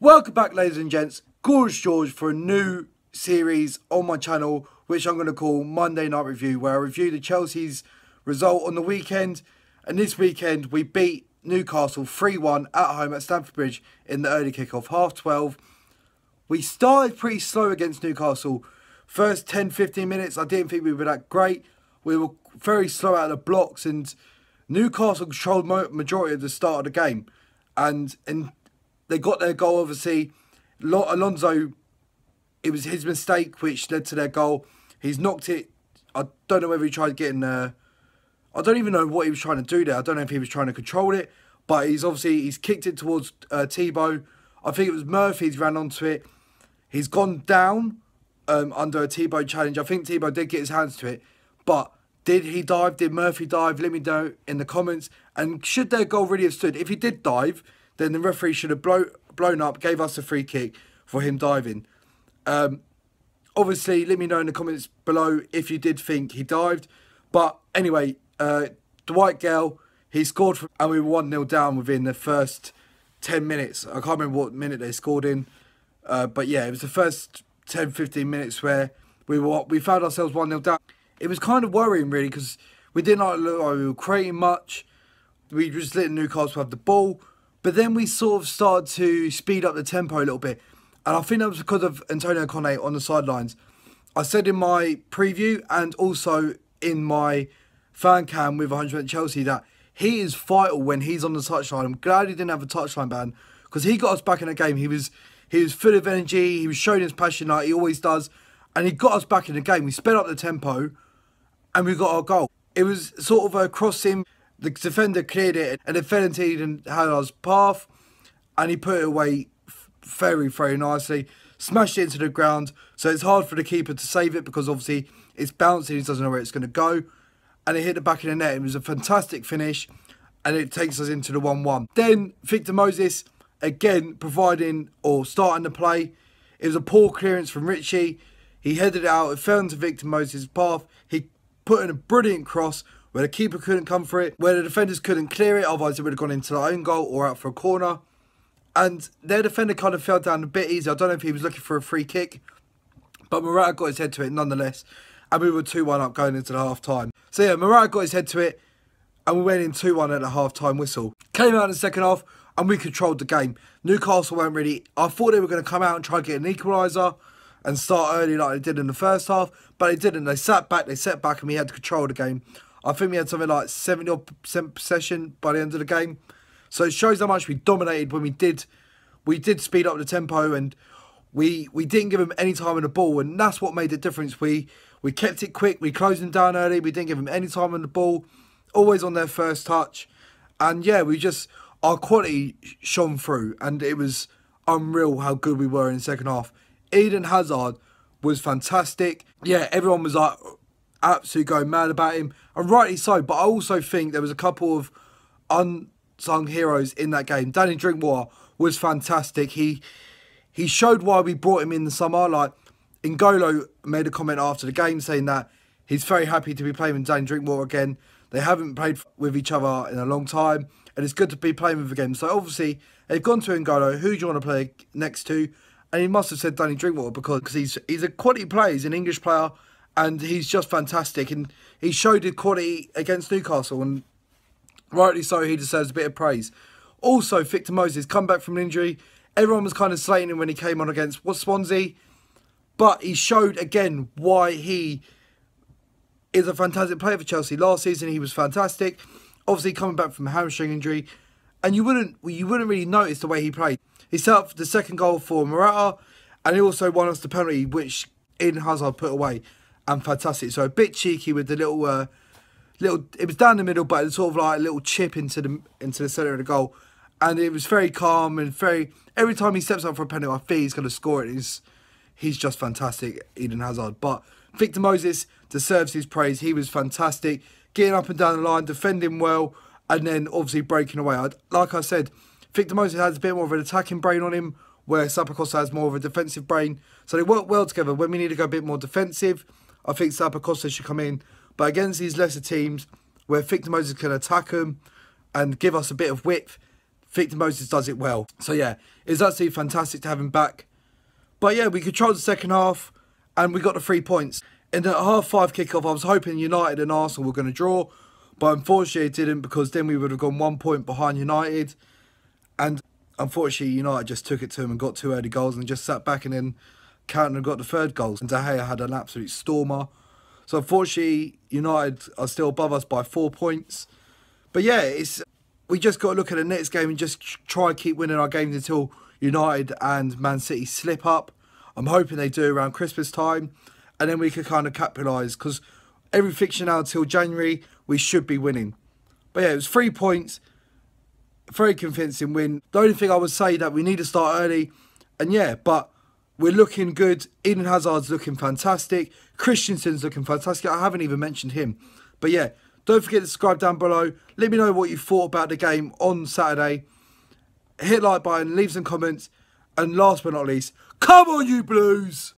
Welcome back, ladies and gents. Gorgeous George for a new series on my channel, which I'm going to call Monday Night Review, where I review the Chelsea's result on the weekend. And this weekend, we beat Newcastle 3-1 at home at Stamford Bridge in the early kickoff, 12:30. We started pretty slow against Newcastle. First 10-15 minutes, I didn't think we were that great. We were very slow out of the blocks, and Newcastle controlled majority of the start of the game. And they got their goal, obviously. Alonso, it was his mistake which led to their goal. He's knocked it. I don't know whether he tried to get in there. I don't even know what he was trying to do there. I don't know if he was trying to control it. But he's kicked it towards Thibaut. I think it was Murphy's ran onto it. He's gone down under a Thibaut challenge. I think Thibaut did get his hands to it. But did he dive? Did Murphy dive? Let me know in the comments. And should their goal really have stood? If he did dive, then the referee should have blown up, gave us a free kick for him diving. Obviously, let me know in the comments below if you did think he dived. But anyway, Dwight Gale, he scored, and we were 1-0 down within the first 10 minutes. I can't remember what minute they scored in. But yeah, it was the first 10-15 minutes where we found ourselves 1-0 down. It was kind of worrying, really, because we didn't look like we were creating much. We just let Newcastle have the ball. But then we sort of started to speed up the tempo a little bit. And I think that was because of Antonio Conte on the sidelines. I said in my preview and also in my fan cam with 100% Chelsea that he is vital when he's on the touchline. I'm glad he didn't have a touchline ban because he got us back in the game. He was full of energy. He was showing his passion like he always does. And he got us back in the game. We sped up the tempo and we got our goal. It was sort of a crossing. The defender cleared it and it fell into Eden Hazard's path and he put it away very, very nicely. Smashed it into the ground, so it's hard for the keeper to save it because obviously it's bouncing, he doesn't know where it's going to go. And it hit the back of the net. It was a fantastic finish and it takes us into the 1-1. Then Victor Moses, again, providing or starting the play. It was a poor clearance from Richie. He headed it out, it fell into Victor Moses' path. He put in a brilliant cross where the keeper couldn't come for it, where the defenders couldn't clear it, otherwise it would have gone into their own goal or out for a corner. And their defender kind of fell down a bit easy. I don't know if he was looking for a free kick, but Morata got his head to it nonetheless, and we were 2-1 up going into the half-time. So yeah, Morata got his head to it, and we went in 2-1 at the half-time whistle. Came out in the second half, and we controlled the game. Newcastle weren't really... I thought they were going to come out and try and get an equaliser and start early like they did in the first half, but they didn't. They sat back, and we had to control the game. I think we had something like 70% possession by the end of the game. So it shows how much we dominated when we did speed up the tempo, and we didn't give them any time on the ball, and that's what made the difference. We kept it quick, we closed them down early, we didn't give them any time on the ball, always on their first touch. And yeah, our quality shone through, and it was unreal how good we were in the second half. Eden Hazard was fantastic. Yeah, everyone was like absolutely going mad about him, and rightly so. But I also think there was a couple of unsung heroes in that game. Danny Drinkwater was fantastic. He showed why we brought him in the summer. Like, N'Golo made a comment after the game saying that he's very happy to be playing with Danny Drinkwater again. They haven't played with each other in a long time, and it's good to be playing with again. So obviously they've gone to N'Golo. Who do you want to play next to? And he must have said Danny Drinkwater because he's a quality player. He's an English player. And he's just fantastic. And he showed his quality against Newcastle. And rightly so, he deserves a bit of praise. Also, Victor Moses come back from an injury. Everyone was kind of slating him when he came on against Swansea. But he showed again why he is a fantastic player for Chelsea. Last season, he was fantastic. Obviously, coming back from a hamstring injury. And you wouldn't really notice the way he played. He set up the second goal for Morata. And he also won us the penalty, which Eden Hazard put away. And fantastic. So a bit cheeky with the little, it was down the middle, but it's sort of like a little chip into the centre of the goal. And it was very calm and every time he steps up for a penalty, I think he's going to score it. He's just fantastic, Eden Hazard. But Victor Moses deserves his praise. He was fantastic, getting up and down the line, defending well, and then obviously breaking away. Like I said, Victor Moses has a bit more of an attacking brain on him, where Sapakostas has more of a defensive brain. So they work well together. When we need to go a bit more defensive, I think Sapakostas should come in. But against these lesser teams, where Victor Moses can attack them and give us a bit of width, Victor Moses does it well. So yeah, it's absolutely fantastic to have him back. But yeah, we controlled the second half and we got the 3 points. In the half-5 kickoff, I was hoping United and Arsenal were going to draw, but unfortunately it didn't, because then we would have gone 1 point behind United. And unfortunately, United just took it to him and got 2 early goals and just sat back and then counted and got the 3rd goal. And De Gea had an absolute stormer. So unfortunately, United are still above us by 4 points. But yeah, we just got to look at the next game and just try and keep winning our games until United and Man City slip up. I'm hoping they do around Christmas time. And then we can kind of capitalise, because every fixture now until January, we should be winning. But yeah, it was 3 points. Very convincing win. The only thing I would say that we need to start early. And yeah, but we're looking good. Eden Hazard's looking fantastic. Christensen's looking fantastic. I haven't even mentioned him. But yeah, don't forget to subscribe down below. Let me know what you thought about the game on Saturday. Hit like button, leave some comments. And last but not least, come on you Blues!